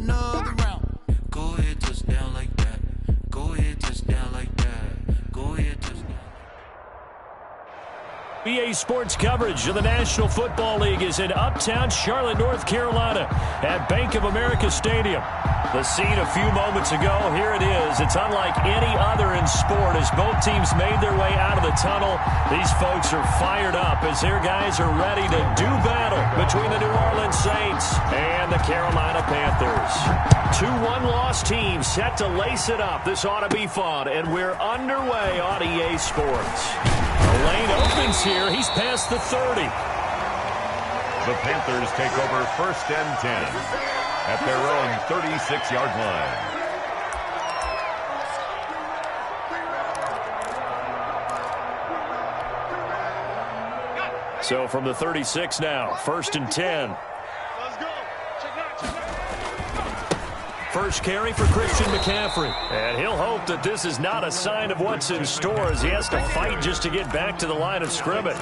another round. Go ahead, touchdown like that. Go ahead, touchdown like that. Go ahead, touchdown. EA Sports coverage of the National Football League is in uptown Charlotte, North Carolina at Bank of America Stadium. The scene a few moments ago, here it is. It's unlike any other in sport as both teams made their way out of the tunnel. These folks are fired up as their guys are ready to do battle between the New Orleans Saints and the Carolina Panthers. Two one-loss teams set to lace it up. This ought to be fun, and we're underway on EA Sports. The lane opens here. He's past the 30. The Panthers take over 1st and 10 at their own 36-yard line. So from the 36 now, 1st and 10. First carry for Christian McCaffrey. And he'll hope that this is not a sign of what's in store as he has to fight just to get back to the line of scrimmage.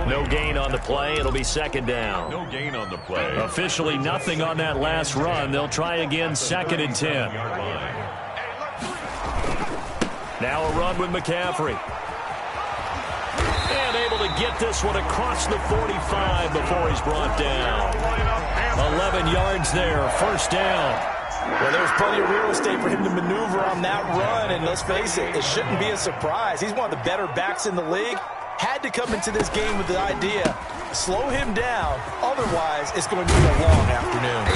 No gain on the play. It'll be 2nd down. No gain on the play. Officially nothing on that last run. They'll try again 2nd and 10. Now a run with McCaffrey. And able to get this one across the 45 before he's brought down. 11 yards there, 1st down. Well, there's plenty of real estate for him to maneuver on that run, and let's face it, it shouldn't be a surprise. He's one of the better backs in the league. Had to come into this game with the idea, slow him down, otherwise it's going to be a long afternoon.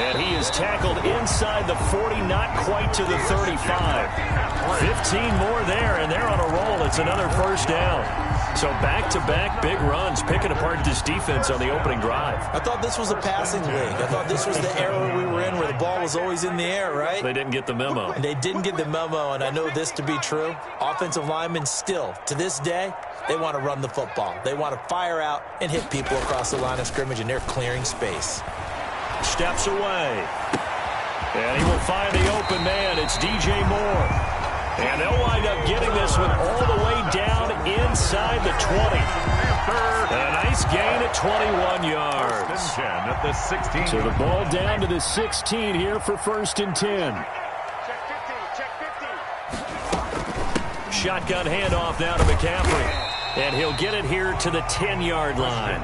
And he is tackled inside the 40, not quite to the 35. 15 more there, and they're on a roll. It's another 1st down. So back-to-back big runs, picking apart this defense on the opening drive. I thought this was a passing league. I thought this was the era we were in where the ball was always in the air, right? They didn't get the memo. And they didn't get the memo, and I know this to be true. Offensive linemen still, to this day, they want to run the football. They want to fire out and hit people across the line of scrimmage, and they're clearing space. Steps away. And he will find the open man. It's DJ Moore. And they'll wind up getting this one all the way down inside the 20. A nice gain at 21 yards. 10 at the 16. So the ball down to the 16 here for 1st and 10. Shotgun handoff now to McCaffrey. And he'll get it here to the 10-yard line.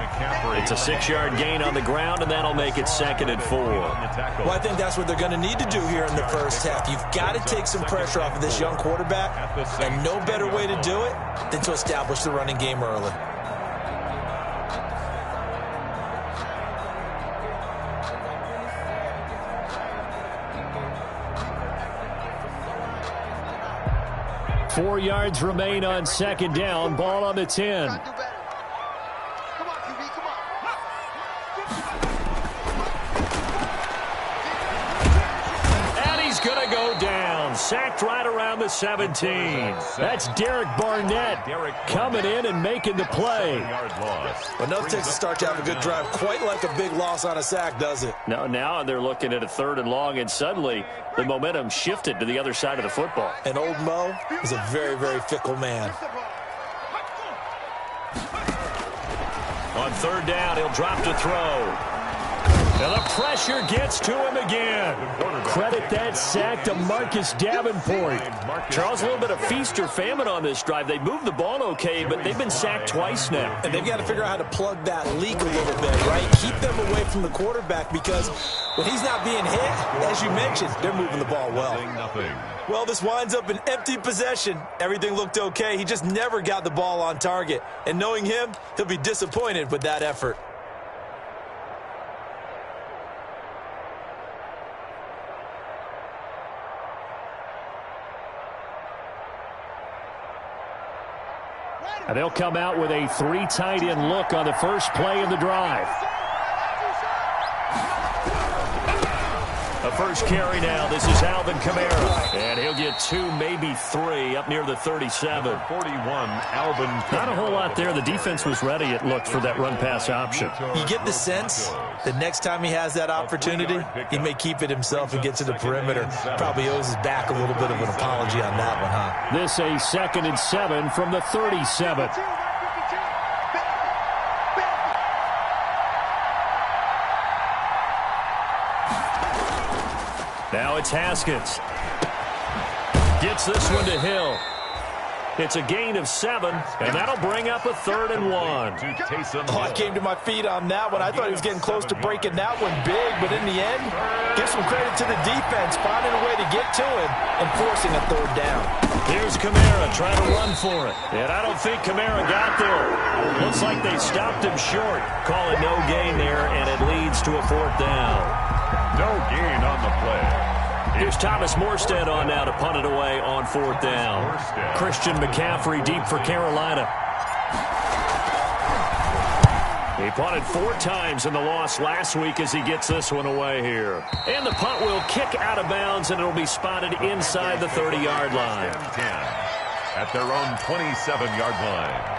It's a 6-yard gain on the ground, and that'll make it 2nd and 4. Well, I think that's what they're going to need to do here in the first half. You've got to take some pressure off of this young quarterback, and no better way to do it than to establish the running game early. Four yards remain on 2nd down. Ball on the 10. And he's going to go down. Sacked right around the 17. That's Derek Barnett coming in and making the play. But no takes to start to have a good drive. Quite like a big loss on a sack, does it? No, now they're looking at a 3rd and long, and suddenly the momentum shifted to the other side of the football. And old Mo is a very, very fickle man. On 3rd down, he'll drop to throw. And the pressure gets to him again. Credit that sack to Marcus Davenport. Charles, a little bit of feast or famine on this drive. They moved the ball okay, but they've been sacked twice now. And they've got to figure out how to plug that leak a little bit, right? Keep them away from the quarterback because when he's not being hit, as you mentioned, they're moving the ball well. Well, this winds up an empty possession. Everything looked okay. He just never got the ball on target. And knowing him, he'll be disappointed with that effort. And they'll come out with a 3 tight end look on the first play of the drive. A first carry now. This is Alvin Kamara. And he'll get 2, maybe 3 up near the 37. 41, Alvin Kamara. Not a whole lot there. The defense was ready, it looked, for that run-pass option. You get the sense that next time he has that opportunity, he may keep it himself and get to the perimeter. Probably owes his back a little bit of an apology on that one, huh? This a 2nd and 7 from the 37. Now it's Haskins. Gets this one to Hill. It's a gain of 7, and that'll bring up a 3rd and 1. Oh, I came to my feet on that one. I thought he was getting close to breaking that one big, but in the end, give some credit to the defense, finding a way to get to him and forcing a 3rd down. Here's Kamara trying to run for it, and I don't think Kamara got there. Looks like they stopped him short, calling no gain there, and it leads to a 4th down. No gain on the play. Here's Thomas Morstead on now to punt it away on 4th down. Christian McCaffrey deep for Carolina. He punted 4 times in the loss last week as he gets this one away here. And the punt will kick out of bounds, and it'll be spotted inside the 30-yard line. 10 at their own 27-yard line.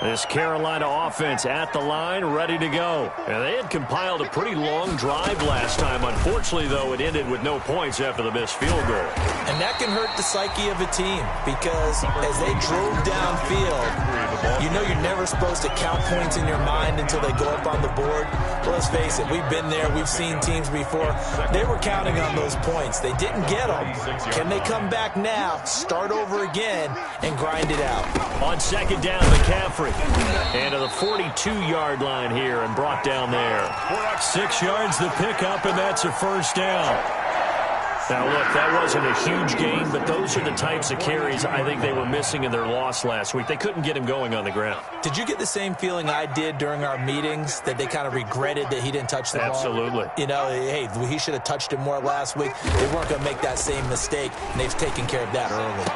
This Carolina offense at the line, ready to go. And they had compiled a pretty long drive last time. Unfortunately, though, it ended with no points after the missed field goal. And that can hurt the psyche of a team because as they drove downfield, you know you're never supposed to count points in your mind until they go up on the board. Well, let's face it, we've been there. We've seen teams before. They were counting on those points. They didn't get them. Can they come back now, start over again, and grind it out? On 2nd down, McCaffrey. And to the 42-yard line here and brought down there. 6 yards the pickup, and that's a 1st down. Now, look, that wasn't a huge gain, but those are the types of carries I think they were missing in their loss last week. They couldn't get him going on the ground. Did you get the same feeling I did during our meetings, that they kind of regretted that he didn't touch the ball? Absolutely. You know, hey, he should have touched it more last week. They weren't going to make that same mistake, and they've taken care of that early.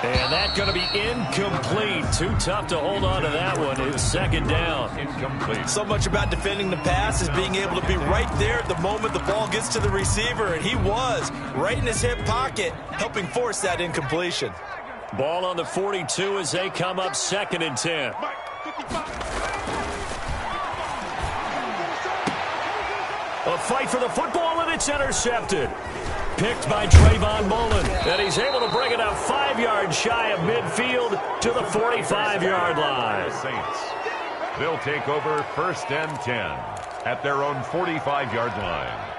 And that's going to be incomplete. Too tough to hold on to that one. It's 2nd down. Incomplete. So much about defending the pass is being able to be right there at the moment the ball gets to the receiver, and he was right in his hip pocket, helping force that incompletion. Ball on the 42 as they come up 2nd and 10. A fight for the football, and it's intercepted. Picked by Trayvon Mullen, and he's able to bring it up 5 yards shy of midfield to the 45-yard line. Saints. They'll take over 1st and 10 at their own 45-yard line.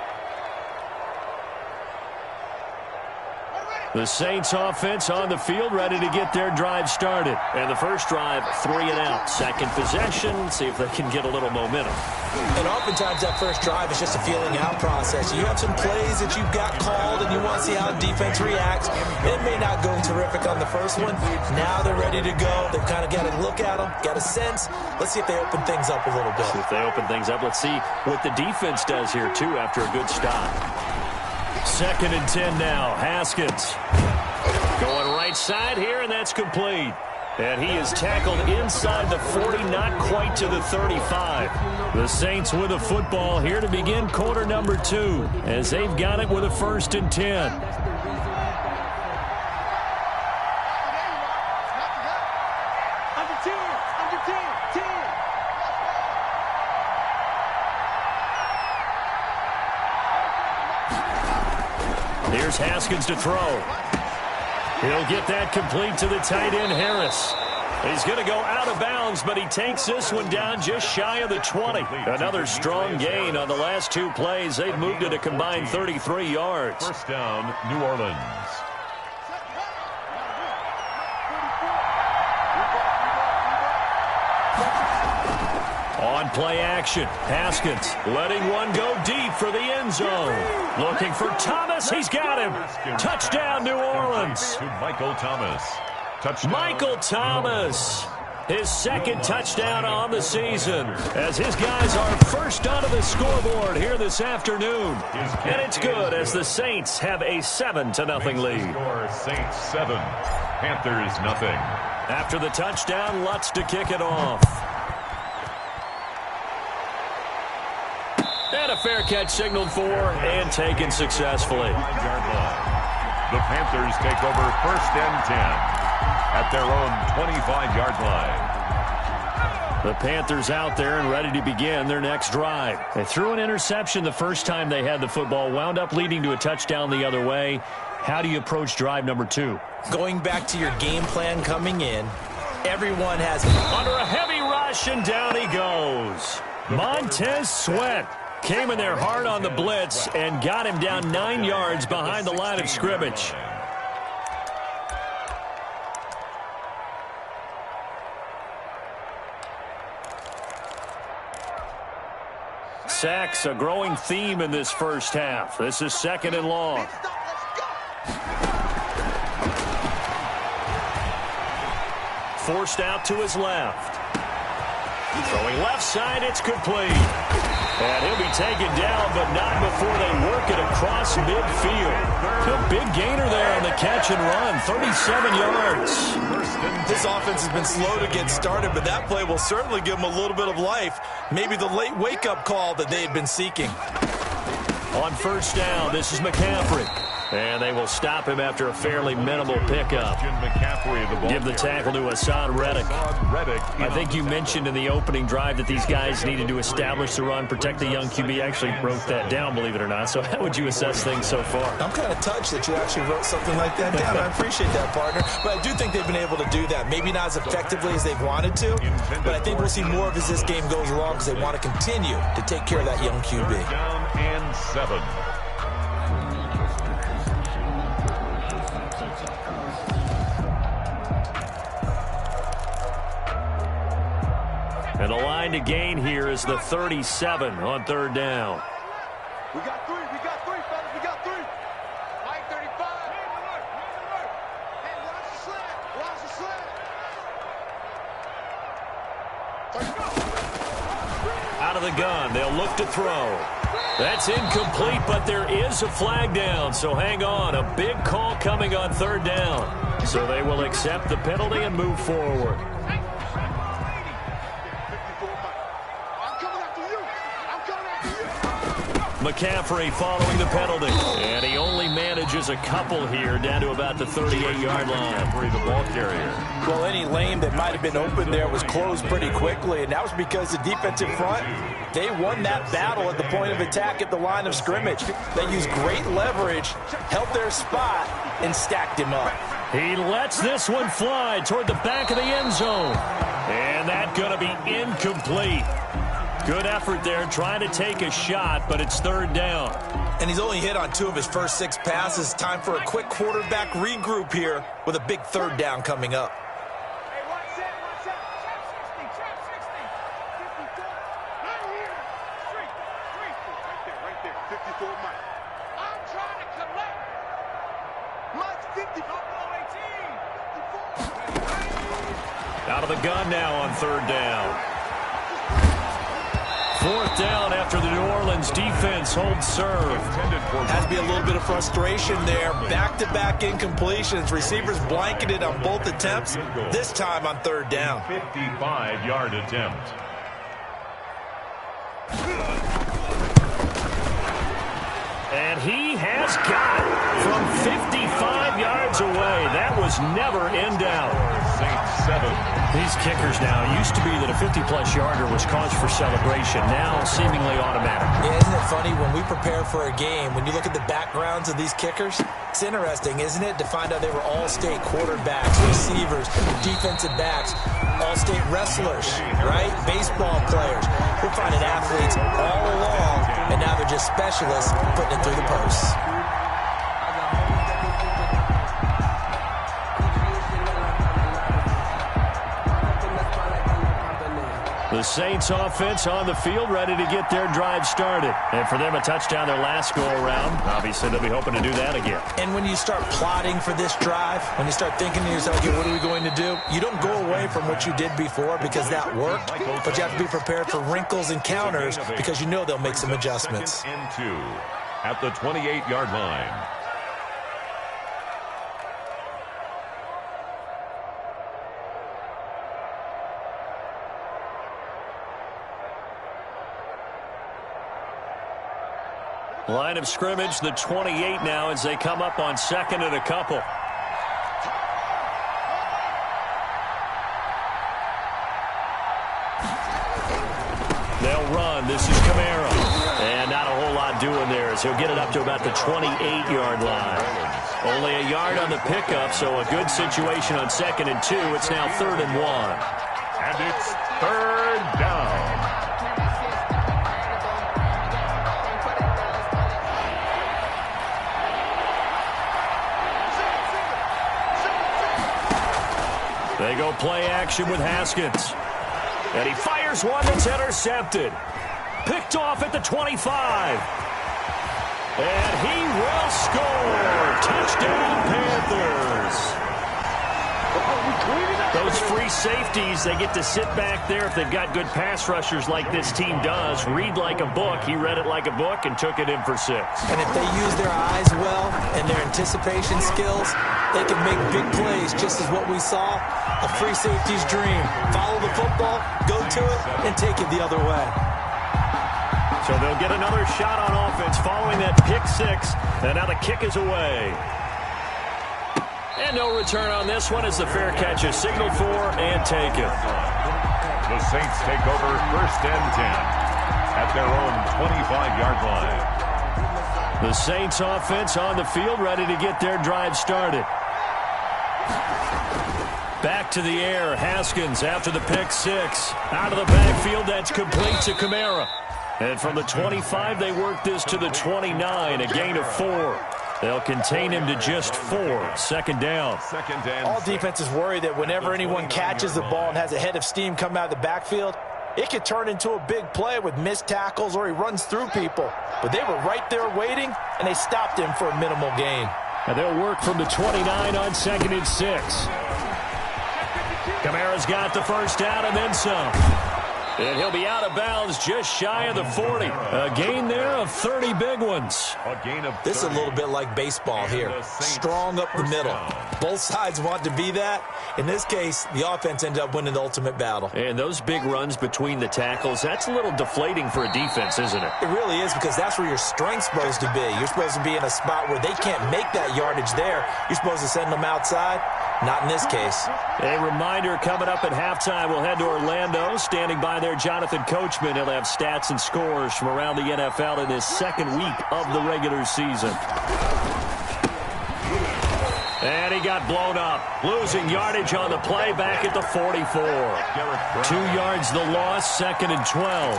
The Saints offense on the field, ready to get their drive started. And the first drive, 3 and out. 2nd possession, see if they can get a little momentum. And oftentimes that first drive is just a feeling out process. You have some plays that you've got called and you want to see how the defense reacts. It may not go terrific on the first one. Now they're ready to go. They've kind of got to look at them, got a sense. Let's see if they open things up a little bit. If they open things up, let's see what the defense does here, too, after a good stop. 2nd and 10 now. Haskins going right side here, and that's complete. And he is tackled inside the 40, not quite to the 35. The Saints with a football here to begin quarter number 2, as they've got it with a 1st and 10. Here's Haskins to throw. He'll get that complete to the tight end, Harris. He's going to go out of bounds, but he takes this one down just shy of the 20. Another strong gain on the last 2 plays. They've moved it a combined 33 yards. 1st down, New Orleans. On play action, Haskins letting one go deep for the end zone. Looking for Thomas. He's got him. Touchdown, New Orleans. To Michael Thomas. Touchdown. Michael Thomas. His 2nd touchdown on the season, as his guys are first onto the scoreboard here this afternoon. And it's good as the Saints have a 7-0 lead. Score, Saints 7, Panthers nothing. After the touchdown, Lutz to kick it off. And a fair catch signaled for and taken successfully. The Panthers take over 1st and 10 at their own 25-yard line. The Panthers out there and ready to begin their next drive. They threw an interception the first time they had the football, wound up leading to a touchdown the other way. How do you approach drive number 2? Going back to your game plan coming in, everyone has under a heavy rush, and down he goes. Montez Sweat Came in there hard on the blitz and got him down 9 yards behind the line of scrimmage. Sacks, a growing theme in this first half. This is 2nd and long. Forced out to his left. Throwing left side, it's complete. And he'll be taken down, but not before they work it across midfield. A big gainer there on the catch and run, 37 yards. This offense has been slow to get started, but that play will certainly give them a little bit of life. Maybe the late wake-up call that they had been seeking. On first down, this is McCaffrey. And they will stop him after a fairly minimal pickup. Give the tackle to Hassan Reddick. I think you mentioned in the opening drive that these guys needed to establish the run, protect the young QB. Actually wrote that down, believe it or not. So how would you assess things so far? I'm kind of touched that you actually wrote something like that down. I appreciate that, partner. But I do think they've been able to do that. Maybe not as effectively as they've wanted to, but I think we'll see more of as this game goes along because they want to continue to take care of that young QB. Down and 7. And the line to gain here is the 37 on 3rd down. We got 3, fellas, we got 3. Mike 35. Hey, watch the slant, Out of the gun, they'll look to throw. That's incomplete, but there is a flag down, so hang on. A big call coming on 3rd down. So they will accept the penalty and move forward. McCaffrey following the penalty. And he only manages a couple here down to about the 38-yard line. The ball carrier. Well, any lane that might have been open there was closed pretty quickly, and that was because the defensive front, they won that battle at the point of attack at the line of scrimmage. They used great leverage, held their spot, and stacked him up. He lets this one fly toward the back of the end zone. And that's going to be incomplete. Good effort there, trying to take a shot, but it's 3rd down. And he's only hit on 2 of his first 6 passes. Time for a quick quarterback regroup here with a big 3rd down coming up. Hey, watch that. Trap 60. 54. Right here. Street. Right there. 54, Mike. I'm trying to collect. Mike's 54. 18. 54. Out of the gun now on 3rd down. 4th down after the New Orleans defense holds serve. Has to be a little bit of frustration there. Back-to-back incompletions. Receivers blanketed on both attempts, this time on 3rd down. 55-yard attempt. And he has got it from 55 yards away. That was never in doubt. Saints 7. These kickers now, used to be that a 50-plus yarder was cause for celebration. Now seemingly automatic. Yeah, isn't it funny when we prepare for a game, when you look at the backgrounds of these kickers, it's interesting, isn't it, to find out they were all-state quarterbacks, receivers, defensive backs, all-state wrestlers, right? Baseball players. We're finding athletes all along, and now they're just specialists putting it through the posts. The Saints offense on the field, ready to get their drive started. And for them, a touchdown their last go-around. Obviously, they'll be hoping to do that again. And when you start plotting for this drive, when you start thinking to yourself, okay, what are we going to do? You don't go away from what you did before because that worked, but you have to be prepared for wrinkles and counters because you know they'll make some adjustments. 2nd and 2 at the 28-yard line. Line of scrimmage, the 28 now as they come up on 2nd and a couple. They'll run. This is Kamara. And not a whole lot doing there as he'll get it up to about the 28-yard line. Only a yard on the pickup, so a good situation on 2nd and 2. It's now 3rd and 1. And it's 3rd down. They go play action with Haskins. And he fires one that's intercepted. Picked off at the 25. And he will score. Touchdown, Panthers. Those free safeties, they get to sit back there if they've got good pass rushers like this team does. Read like a book. He read it like a book and took it in for 6. And if they use their eyes well and their anticipation skills, they can make big plays, just as what we saw. A free safety's dream. Follow the football, go to it, and take it the other way. So they'll get another shot on offense following that pick 6. And now the kick is away. And no return on this one as the fair catch is signaled for and taken. The Saints take over 1st and 10 at their own 25-yard line. The Saints offense on the field, ready to get their drive started. Back to the air, Haskins after the pick 6. Out of the backfield, that's complete to Kamara. And from the 25, they work this to the 29, a gain of 4. They'll contain him to just 4. 2nd down. All defenses worry that whenever anyone catches the ball and has a head of steam come out of the backfield, it could turn into a big play with missed tackles or he runs through people. But they were right there waiting, and they stopped him for a minimal gain. And they'll work from the 29 on 2nd and 6. Kamara's got the first down and then some. And he'll be out of bounds just shy of the 40. A gain there of 30 big ones. This is a little bit like baseball here. Strong up the middle. Both sides want to be that. In this case, the offense ended up winning the ultimate battle. And those big runs between the tackles, that's a little deflating for a defense, isn't it? It really is, because that's where your strength's supposed to be. You're supposed to be in a spot where they can't make that yardage there. You're supposed to send them outside. Not in this case. A reminder coming up at halftime, we'll head to Orlando. Standing by there, Jonathan Coachman. He'll have stats and scores from around the NFL in his 2nd week of the regular season. And he got blown up. Losing yardage on the play back at the 44. 2 yards the loss, 2nd and 12.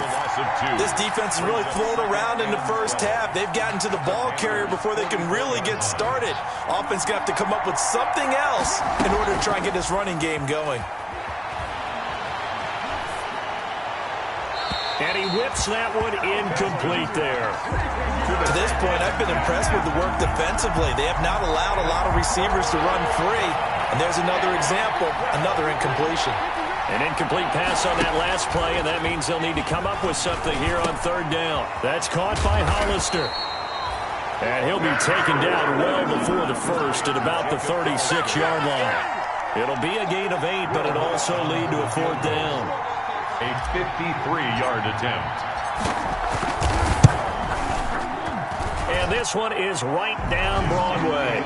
This defense has really flown around in the first half. They've gotten to the ball carrier before they can really get started. Offense going to have to come up with something else in order to try and get this running game going. And he whips that one incomplete there. To this point, I've been impressed with the work defensively. They have not allowed a lot of receivers to run free. And there's another example, another incompletion. An incomplete pass on that last play, and that means they'll need to come up with something here on 3rd down. That's caught by Hollister. And he'll be taken down well before the first at about the 36-yard line. It'll be a gain of 8, but it'll also lead to a 4th down. A 53-yard attempt. And this one is right down Broadway.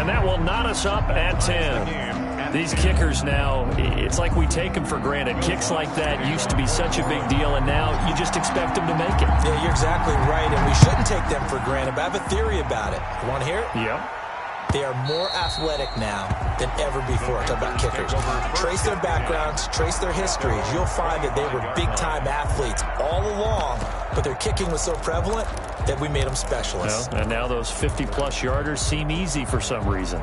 And that will knot us up at 10. These kickers now, it's like we take them for granted. Kicks like that used to be such a big deal, and now you just expect them to make it. Yeah, you're exactly right, and we shouldn't take them for granted. But I have a theory about it. You want to hear it? Yeah. They are more athletic now than ever before. Talk about kickers. Trace their backgrounds, trace their histories. You'll find that they were big-time athletes all along, but their kicking was so prevalent that we made them specialists. Well, and now those 50-plus yarders seem easy for some reason.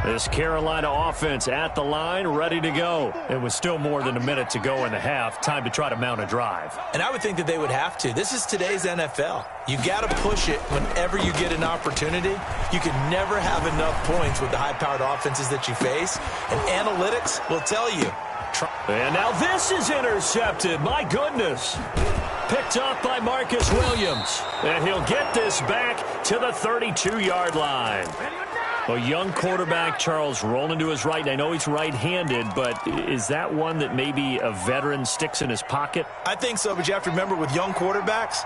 This Carolina offense at the line, ready to go. And with still more than a minute to go in the half, time to try to mount a drive. And I would think that they would have to. This is today's NFL. You got to push it whenever you get an opportunity. You can never have enough points with the high-powered offenses that you face. And analytics will tell you. And now this is intercepted. My goodness. Picked off by Marcus Williams. And he'll get this back to the 32-yard line. A young quarterback, Charles, rolling to his right. And I know he's right-handed, but is that one that maybe a veteran sticks in his pocket? I think so, but you have to remember with young quarterbacks,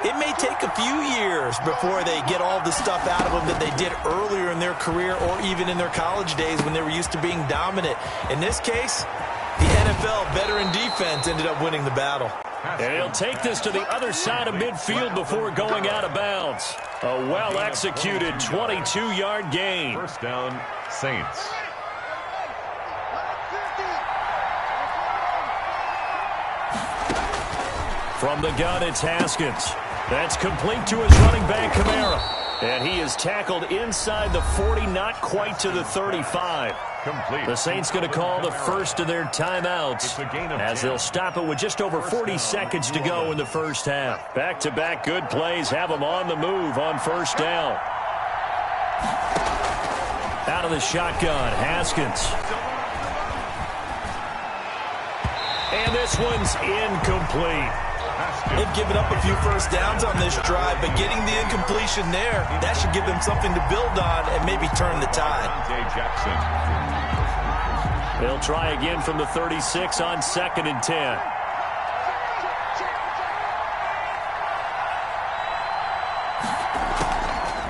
it may take a few years before they get all the stuff out of them that they did earlier in their career or even in their college days when they were used to being dominant. In this case, the NFL veteran defense ended up winning the battle. And he'll take this to the other side of midfield before going out of bounds. A well-executed 22-yard gain. First down, Saints. From the gun, it's Haskins. That's complete to his running back, Kamara. And he is tackled inside the 40, not quite to the 35. Complete. The Saints going to call the first of their timeouts as they'll stop it with just over 40 seconds to go in the first half. Back-to-back good plays have them on the move on first down. Out of the shotgun, Haskins. And this one's incomplete. They've given up a few first downs on this drive, but getting the incompletion there, that should give them something to build on and maybe turn the tide. They'll try again from the 36 on 2nd and 10.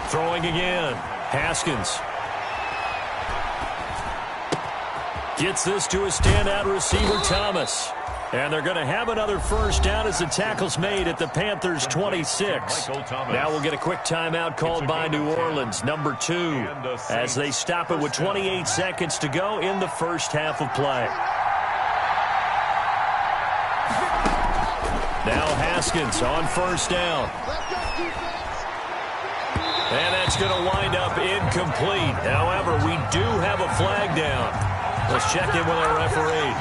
Throwing again. Haskins. Gets this to a standout receiver, Thomas. And they're going to have another first down as the tackle's made at the Panthers' 26. Now we'll get a quick timeout called by New Orleans, number 2, as they stop it with 28 seconds to go in the first half of play. Now Haskins on first down. And that's going to wind up incomplete. However, we do have a flag down. Let's check in with our referee.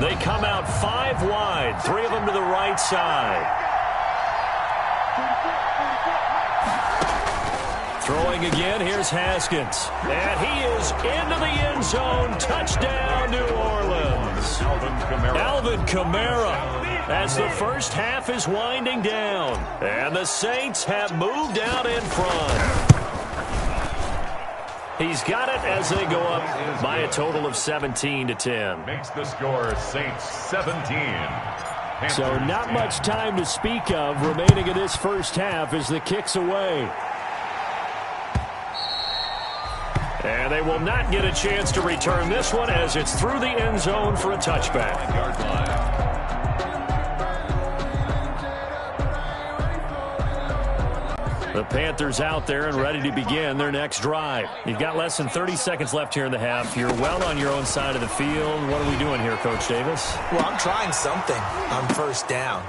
They come out 5 wide, 3 of them to the right side. Throwing again, here's Haskins. And he is into the end zone. Touchdown, New Orleans. Alvin Kamara, as the first half is winding down. And the Saints have moved out in front. He's got it as they go up by a total of 17-10. Makes the score Saints 17. So not much time to speak of remaining in this first half as the kick's away. And they will not get a chance to return this one as it's through the end zone for a touchback. The Panthers out there and ready to begin their next drive. You've got less than 30 seconds left here in the half. You're well on your own side of the field. What are we doing here, Coach Davis? Well, I'm trying something on first down.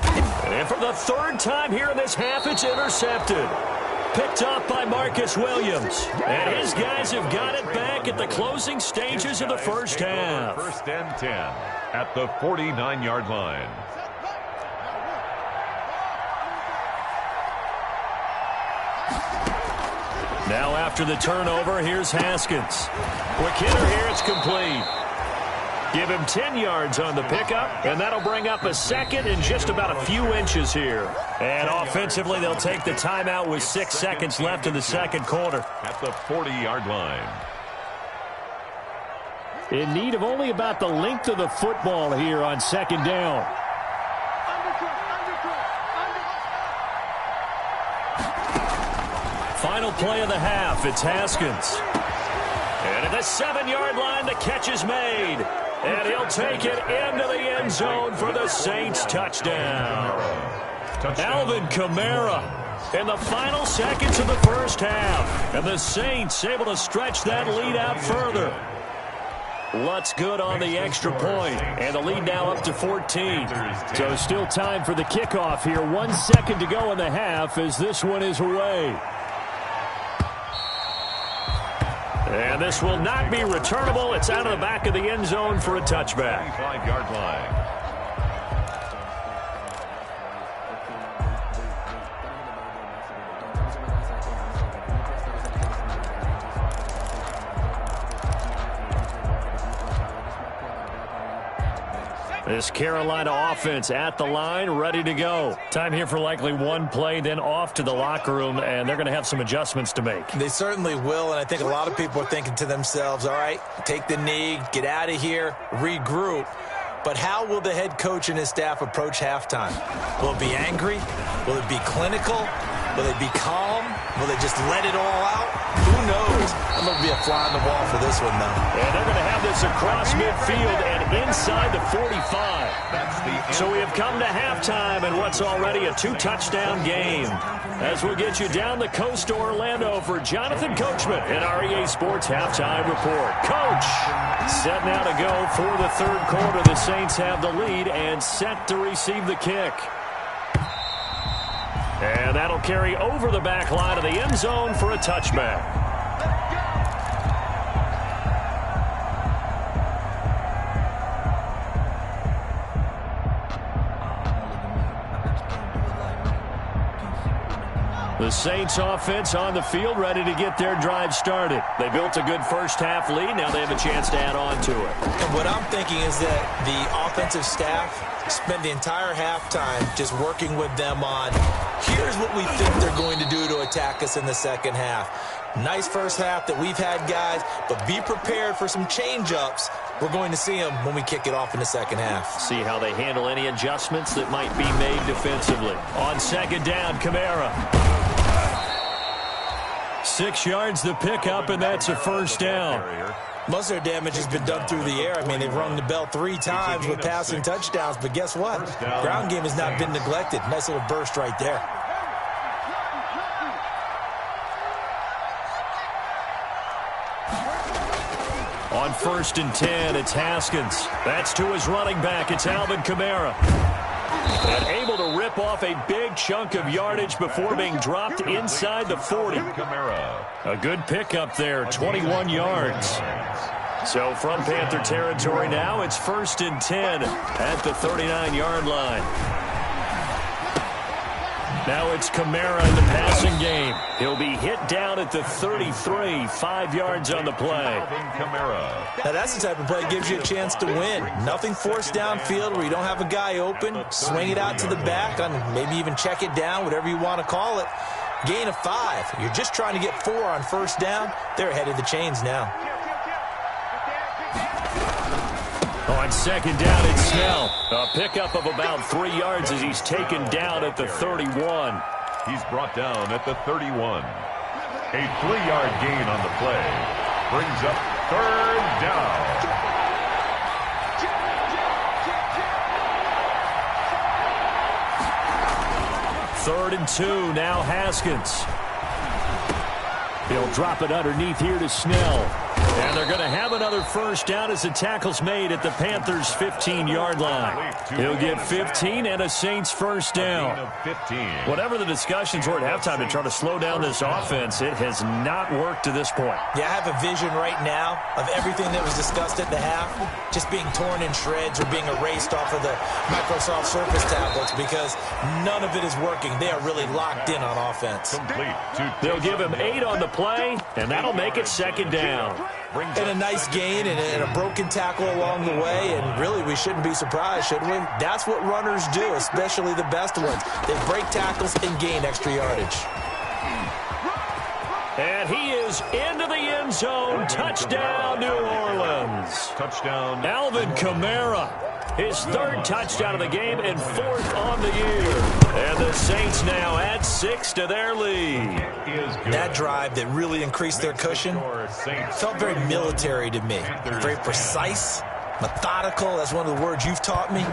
And for the 3rd time here in this half, it's intercepted. Picked off by Marcus Williams. And his guys have got it back at the closing stages of the first half. 1st and 10 at the 49-yard line. Now after the turnover, here's Haskins. Quick hitter here, it's complete. Give him 10 yards on the pickup, and that'll bring up a second and just about a few inches here. And offensively, they'll take the timeout with 6 seconds left in the second quarter. At the 40-yard line. In need of only about the length of the football here on 2nd down. Final play of the half, it's Haskins. And at the 7-yard line, the catch is made. And he'll take it into the end zone for the Saints touchdown. Alvin Kamara in the final seconds of the first half. And the Saints able to stretch that lead out further. What's good on the extra point, and the lead now up to 14. So still time for the kickoff here. 1 second to go in the half as this one is away. And this will not be returnable. It's out of the back of the end zone for a touchback. 25-yard line. This Carolina offense at the line, ready to go. Time here for likely one play, then off to the locker room, and they're going to have some adjustments to make. They certainly will, and I think a lot of people are thinking to themselves, all right, take the knee, get out of here, regroup. But how will the head coach and his staff approach halftime? Will it be angry? Will it be clinical? Will they be calm? Will they just let it all out? Who knows? I'm going to be a fly on the wall for this one, though. And they're going to have this across midfield and inside the 45. So we have come to halftime in what's already a 2-touchdown game. As we'll get you down the coast to Orlando for Jonathan Coachman in our EA Sports Halftime Report. Coach, set now to go for the third quarter. The Saints have the lead and set to receive the kick. And that'll carry over the back line of the end zone for a touchback. The Saints offense on the field, ready to get their drive started. They built a good first-half lead. Now they have a chance to add on to it. And what I'm thinking is that the offensive staff spend the entire halftime just working with them on, here's what we think they're going to do to attack us in the second half. Nice first half that we've had, guys, but be prepared for some change-ups. We're going to see them when we kick it off in the second half. See how they handle any adjustments that might be made defensively. On second down, Kamara. 6 yards the pickup, and that's a first down. Most of their damage has been done through the air. I mean, they've rung the bell 3 times with passing touchdowns, but guess what? Ground game has not been neglected. Nice little burst right there. On 1st and 10, it's Haskins. That's to his running back. It's Alvin Kamara. And able to rip off a big chunk of yardage before being dropped inside the 40. A good pickup there, 21 yards. So from Panther territory now, it's 1st and 10 at the 39-yard line. Now it's Kamara in the passing game. He'll be hit down at the 33, 5 yards on the play. Now that's the type of play that gives you a chance to win. Nothing forced downfield where you don't have a guy open. Swing it out to the back, on maybe even check it down, whatever you want to call it. Gain of 5. You're just trying to get 4 on first down. They're ahead of the chains now. On second down, it's Snell. A pickup of about 3 yards as he's taken down at the 31. He's brought down at the 31. A 3-yard gain on the play. Brings up third down. Third and 2, now Haskins. He'll drop it underneath here to Snell. And they're going to have another first down as the tackle's made at the Panthers' 15-yard line. He'll get 15 and a Saints first down. Whatever the discussions were at halftime to try to slow down this offense, it has not worked to this point. Yeah, I have a vision right now of everything that was discussed at the half just being torn in shreds or being erased off of the Microsoft Surface tablets because none of it is working. They are really locked in on offense. They'll give him 8 on the play, and that'll make it second down. And a nice gain and a broken tackle along the way, and really we shouldn't be surprised, should we? That's what runners do, especially the best ones. They break tackles and gain extra yardage. And he is into the end zone. Touchdown, New Orleans. Touchdown. Alvin Kamara. His 3rd touchdown of the game and 4th on the year. And the Saints now add 6 to their lead. That drive that really increased their cushion felt very military to me. Very precise, methodical. That's one of the words you've taught me.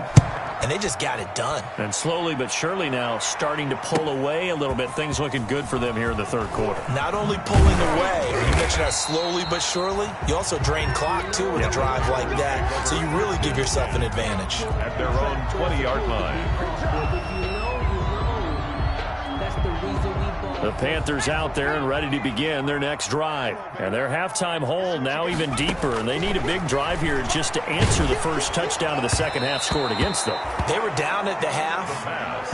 And they just got it done. And slowly but surely now starting to pull away a little bit. Things looking good for them here in the third quarter. Not only pulling away, you mentioned that slowly but surely, you also drain clock, too, with a drive like that. So you really give yourself an advantage. At their own 20-yard line. The Panthers out there and ready to begin their next drive. And their halftime hole now even deeper. And they need a big drive here just to answer the first touchdown of the second half scored against them. They were down at the half.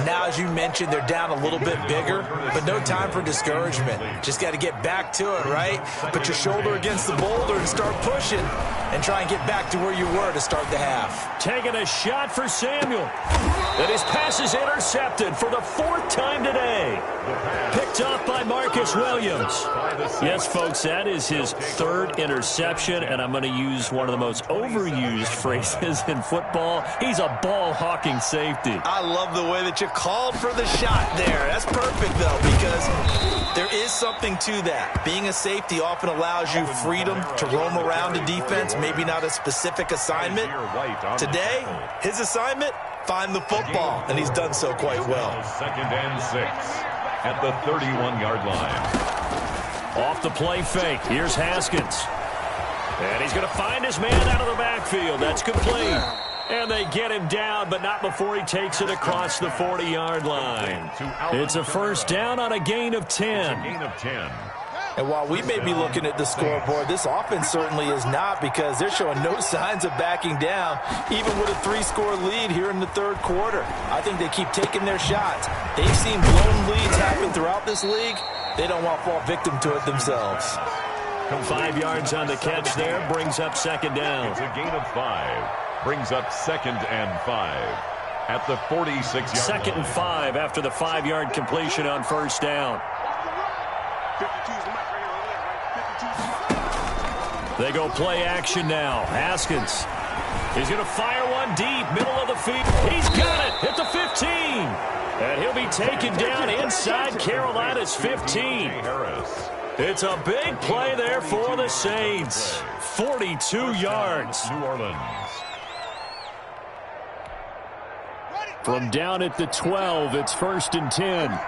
Now, as you mentioned, they're down a little bit bigger. But no time for discouragement. Just got to get back to it, right? Put your shoulder against the boulder and start pushing. And try and get back to where you were to start the half. Taking a shot for Samuel. And his pass is intercepted for the 4th time today. Picked picked off by Marcus Williams. Yes, folks, that is his third interception, and I'm going to use one of the most overused phrases in football. He's a ball-hawking safety. I love the way that you called for the shot there. That's perfect, though, because there is something to that. Being a safety often allows you freedom to roam around the defense, maybe not a specific assignment. Today, his assignment, find the football, and he's done so quite well. 2nd and 6 at the 31-yard line. Off the play fake. Here's Haskins. And he's going to find his man out of the backfield. That's complete. And they get him down, but not before he takes it across the 40-yard line. It's a first down on a gain of 10. And while we may be looking at the scoreboard, this offense certainly is not, because they're showing no signs of backing down, even with a 3-score lead here in the third quarter. I think they keep taking their shots. They've seen blown leads happen throughout this league. They don't want to fall victim to it themselves. 5 yards on the catch there, brings up second down. It's a gain of 5. Brings up 2nd and 5 at the 46-yard line. 2nd and 5 after the 5-yard completion on first down. They go play action now. Haskins. He's going to fire one deep, middle of the field. He's got it at the 15. And he'll be taken down inside Carolina's 15. It's a big play there for the Saints. 42 yards. New Orleans. From down at the 12, it's 1st and 10.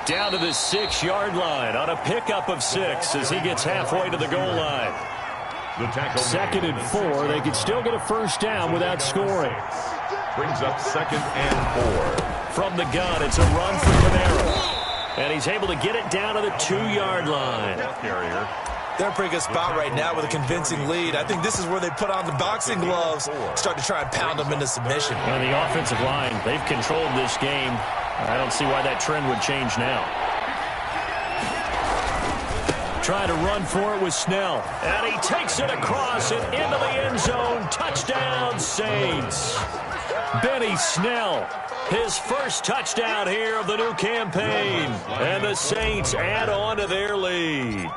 Down to the 6-yard line on a pickup of 6 as he gets halfway to the goal line. 2nd and 4. They could still get a first down without scoring. Brings up 2nd and 4. From the gun, it's a run for Kamara. And he's able to get it down to the 2-yard line. They're in a pretty good spot right now with a convincing lead. I think this is where they put on the boxing gloves, start to try and pound them into submission. On the offensive line, they've controlled this game. I don't see why that trend would change now. Trying to run for it with Snell. And he takes it across and into the end zone. Touchdown, Saints. Benny Snell, his first touchdown here of the new campaign. And the Saints add on to their lead.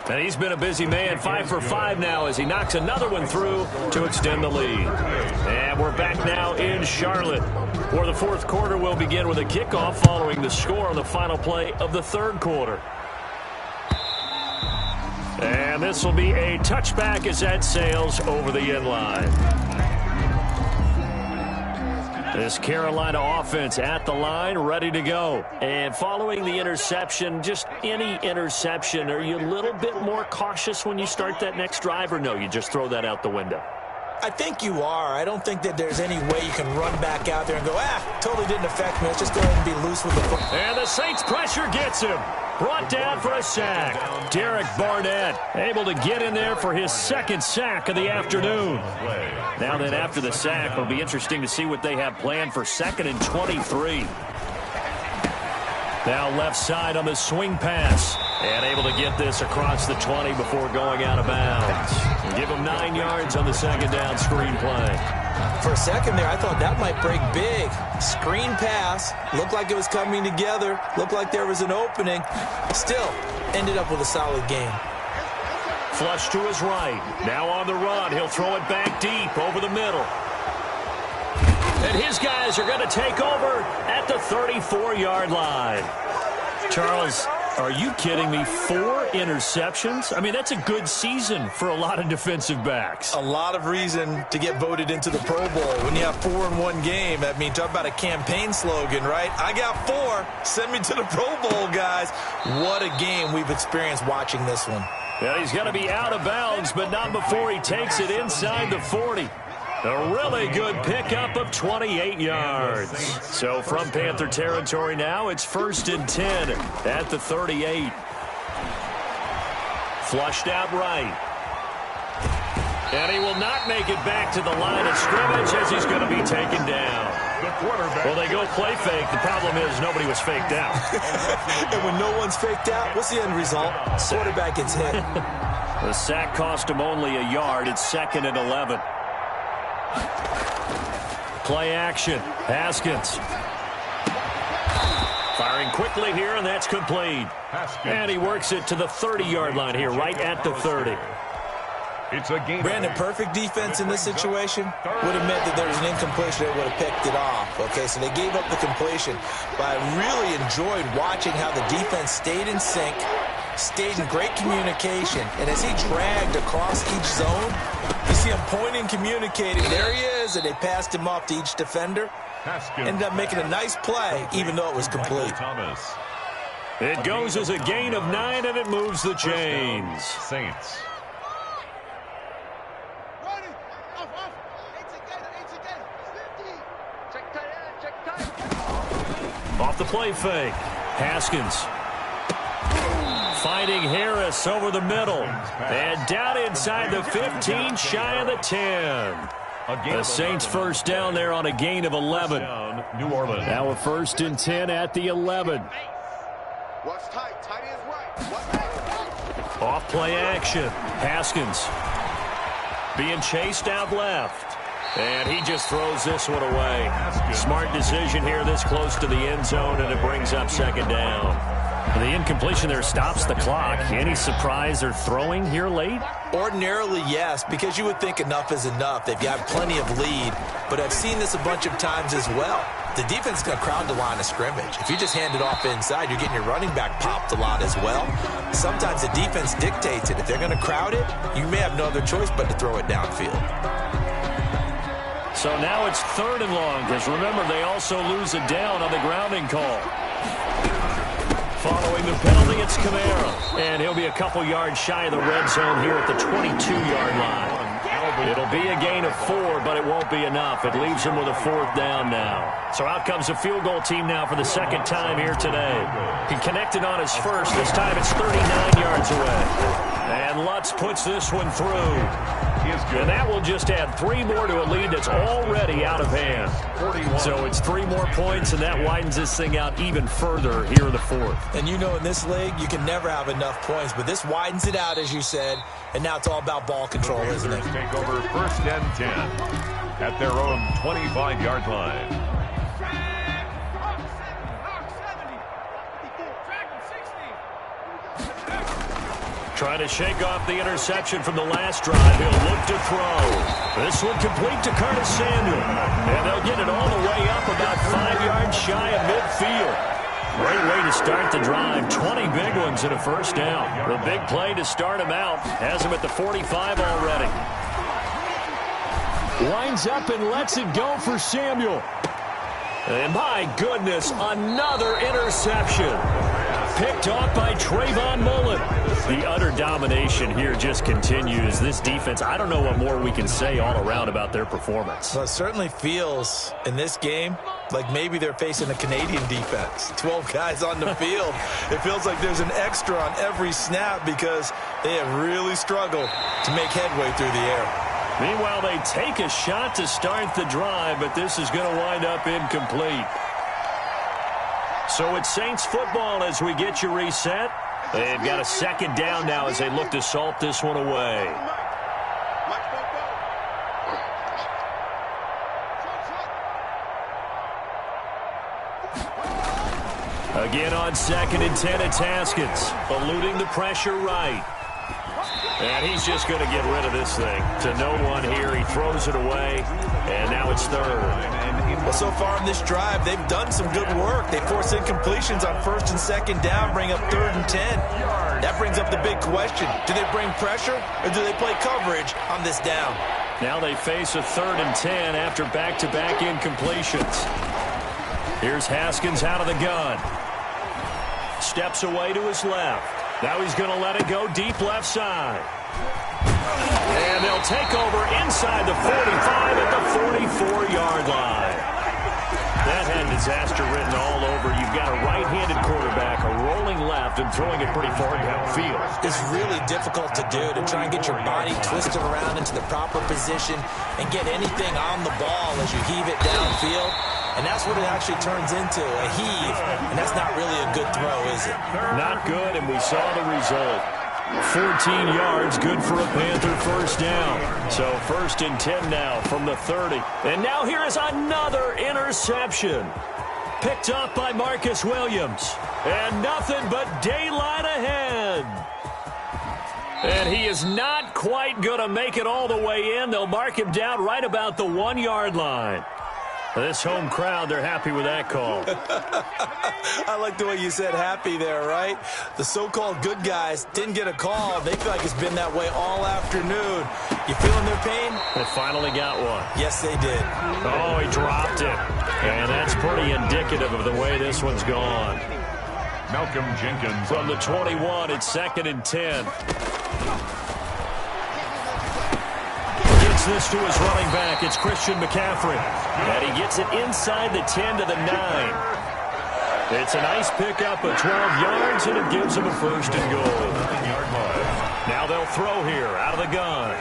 And he's been a busy man, 5 for 5 now as he knocks another one through to extend the lead. And we're back now in Charlotte, where the fourth quarter will begin with a kickoff following the score on the final play of the third quarter. And this will be a touchback as that sails over the end line. This Carolina offense at the line, ready to go. And following the interception, just any interception, are you a little bit more cautious when you start that next drive, or no, you just throw that out the window? I think you are. I don't think that there's any way you can run back out there and go, totally didn't affect me. Let's just go ahead and be loose with the football. And the Saints pressure gets him. Brought down for a sack. Derek Barnett able to get in there for his second sack of the afternoon. Now then, after the sack, it'll be interesting to see what they have planned for 2nd and 23. Now left side on the swing pass. And able to get this across the 20 before going out of bounds. Give him 9 yards on the second down screen play. For a second there, I thought that might break big. Screen pass. Looked like it was coming together. Looked like there was an opening. Still, ended up with a solid game. Flush to his right. Now on the run. He'll throw it back deep over the middle. And his guys are going to take over at the 34-yard line. Charles, are you kidding me? 4 interceptions? I mean, that's a good season for a lot of defensive backs. A lot of reason to get voted into the Pro Bowl. When you have 4 in one game, I mean, talk about a campaign slogan, right? I got 4. Send me to the Pro Bowl, guys. What a game we've experienced watching this one. Yeah, he's going to be out of bounds, but not before he takes it inside the 40. A really good pickup of 28 yards. So from Panther territory now, it's 1st and 10 at the 38. Flushed out right. And he will not make it back to the line of scrimmage as he's going to be taken down. The quarterback. Well, they go play fake. The problem is nobody was faked out. And when no one's faked out, what's the end result? Quarterback gets hit. The sack cost him only a yard. It's 2nd and 11. Play action. Haskins. Firing quickly here, and that's complete. And he works it to the 30-yard line here, right at the 30. It's a game. Brandon, perfect defense in this situation would have meant that there was an incompletion that would have picked it off. Okay, so they gave up the completion. But I really enjoyed watching how the defense stayed in sync, stayed in great communication. And as he dragged across each zone, you see him pointing, communicating. There he is, and they passed him off to each defender. Ended up making a nice play, even though it was complete. It goes as a gain of 9, and it moves the chains. Saints. Off the play fake. Haskins. Finding Harris over the middle. And down inside the 15, shy of the 10. The Saints first down there on a gain of 11. New Orleans. Now a 1st and 10 at the 11. What's tight? Tight is right. What's tight? Off play action. Haskins being chased out left. And he just throws this one away. Smart decision here this close to the end zone, and it brings up 2nd down. The incompletion there stops the clock. Any surprise they're throwing here late? Ordinarily, yes, because you would think enough is enough. They've got plenty of lead, but I've seen this a bunch of times as well. The defense is going to crowd the line of scrimmage. If you just hand it off inside, you're getting your running back popped a lot as well. Sometimes the defense dictates it. If they're going to crowd it, you may have no other choice but to throw it downfield. So now it's 3rd and long, because remember, they also lose a down on the grounding call. Following the penalty, it's Kamara. And he'll be a couple yards shy of the red zone here at the 22-yard line. It'll be a gain of 4, but it won't be enough. It leaves him with a 4th down now. So out comes the field goal team now for the 2nd time here today. He connected on his first. This time it's 39 yards away. And Lutz puts this one through. And that will just add 3 more to a lead that's already out of hand. So it's 3 more points, and that widens this thing out even further here in the 4th. And you know in this league, you can never have enough points, but this widens it out, as you said, and now it's all about ball control, isn't it? Take over 1st and 10 at their own 25-yard line. Trying to shake off the interception from the last drive. He'll look to throw. This one complete to Curtis Samuel. And they'll get it all the way up about 5 yards shy of midfield. Great way to start the drive. 20 big ones and a 1st down. The big play to start him out. Has him at the 45 already. Winds up and lets it go for Samuel. And my goodness, another interception. Picked off by Trayvon Mullen. The utter domination here just continues. This defense, I don't know what more we can say all around about their performance. Well, it certainly feels in this game like maybe they're facing a Canadian defense. 12 guys on the field. It feels like there's an extra on every snap because they have really struggled to make headway through the air. Meanwhile, they take a shot to start the drive, but this is going to wind up incomplete. So it's Saints football as we get you reset. They've got a 2nd down now as they look to salt this one away. Again on 2nd and 10, it's Haskins, eluding the pressure right. And he's just going to get rid of this thing. To no one here, he throws it away, and now it's 3rd. Well, so far in this drive, they've done some good work. They force incompletions on 1st and 2nd down, bring up 3rd and 10. That brings up the big question. Do they bring pressure, or do they play coverage on this down? Now they face a 3rd and 10 after back-to-back incompletions. Here's Haskins out of the gun. Steps away to his left. Now he's going to let it go deep left side. And they'll take over inside the 45 at the 44-yard line. That had disaster written all over. You've got a right-handed quarterback, a rolling left, and throwing it pretty far downfield. It's really difficult to do, to try and get your body twisted around into the proper position and get anything on the ball as you heave it downfield. And that's what it actually turns into, a heave. And that's not really a good throw, is it? Not good, and we saw the result. 14 yards, good for a Panther first down. So 1st and 10 now from the 30. And now here is another interception. Picked up by Marcus Williams. And nothing but daylight ahead. And he is not quite going to make it all the way in. They'll mark him down right about the 1-yard line. This home crowd, they're happy with that call. I like the way you said happy there, right? The so-called good guys didn't get a call. They feel like it's been that way all afternoon. You feeling their pain? They finally got one. Yes, they did. Oh, he dropped it. And that's pretty indicative of the way this one's gone. Malcolm Jenkins From the 21, it's 2nd and 10. Gets this to his running back. It's Christian McCaffrey. And he gets it inside the 10 to the 9. It's a nice pickup of 12 yards, and it gives him a 1st and goal. Now they'll throw here out of the gun.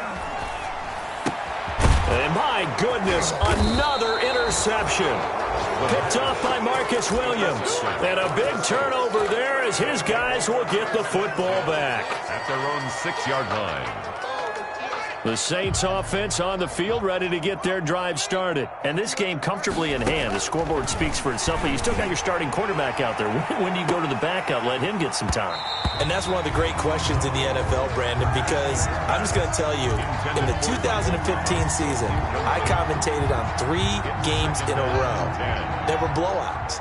And my goodness, another interception. Picked off by Marcus Williams. And a big turnover there as his guys will get the football back. at their own 6-yard line. The Saints offense on the field, ready to get their drive started. And this game comfortably in hand. The scoreboard speaks for itself, but you still got your starting quarterback out there. When do you go to the backup, let him get some time? And that's one of the great questions in the NFL, Brandon, because I'm just going to tell you, in the 2015 season, I commentated on 3 games in a row. They were blowouts.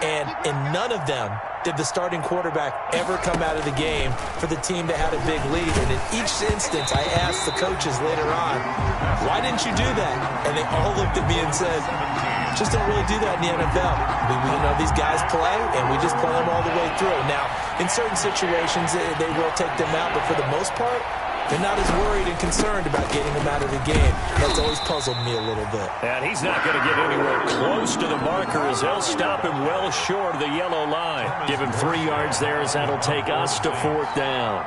And in none of them did the starting quarterback ever come out of the game for the team that had a big lead. And in each instance, I asked the coaches later on, why didn't you do that? And they all looked at me and said, just don't really do that in the NFL. We know these guys play, and we just play them all the way through. Now, in certain situations, they will take them out, but for the most part, they're not as worried and concerned about getting them out of the game. That's always puzzled me a little bit. And he's not going to get anywhere close to the marker as they'll stop him well short of the yellow line. Give him 3 yards there as that'll take us to 4th down.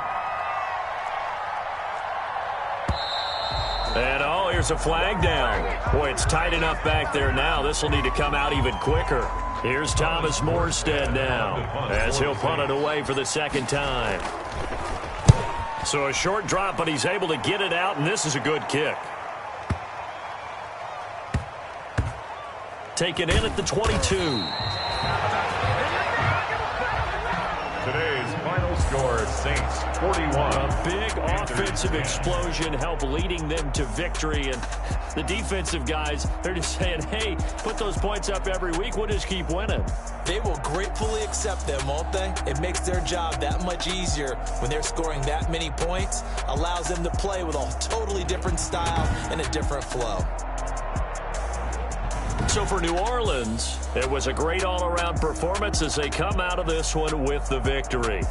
And oh, here's a flag down. Boy, it's tight enough back there now. This will need to come out even quicker. Here's Thomas Morstead now as he'll punt it away for the 2nd time. So a short drop, but he's able to get it out, and this is a good kick. Taken in at the 22. Today's final score, Saints 41. A big offensive explosion helped leading them to victory, and the defensive guys, they're just saying, hey, put those points up every week, we'll just keep winning. They will gratefully accept them, won't they? It makes their job that much easier when they're scoring that many points, allows them to play with a totally different style and a different flow. So for New Orleans, it was a great all-around performance as they come out of this one with the victory.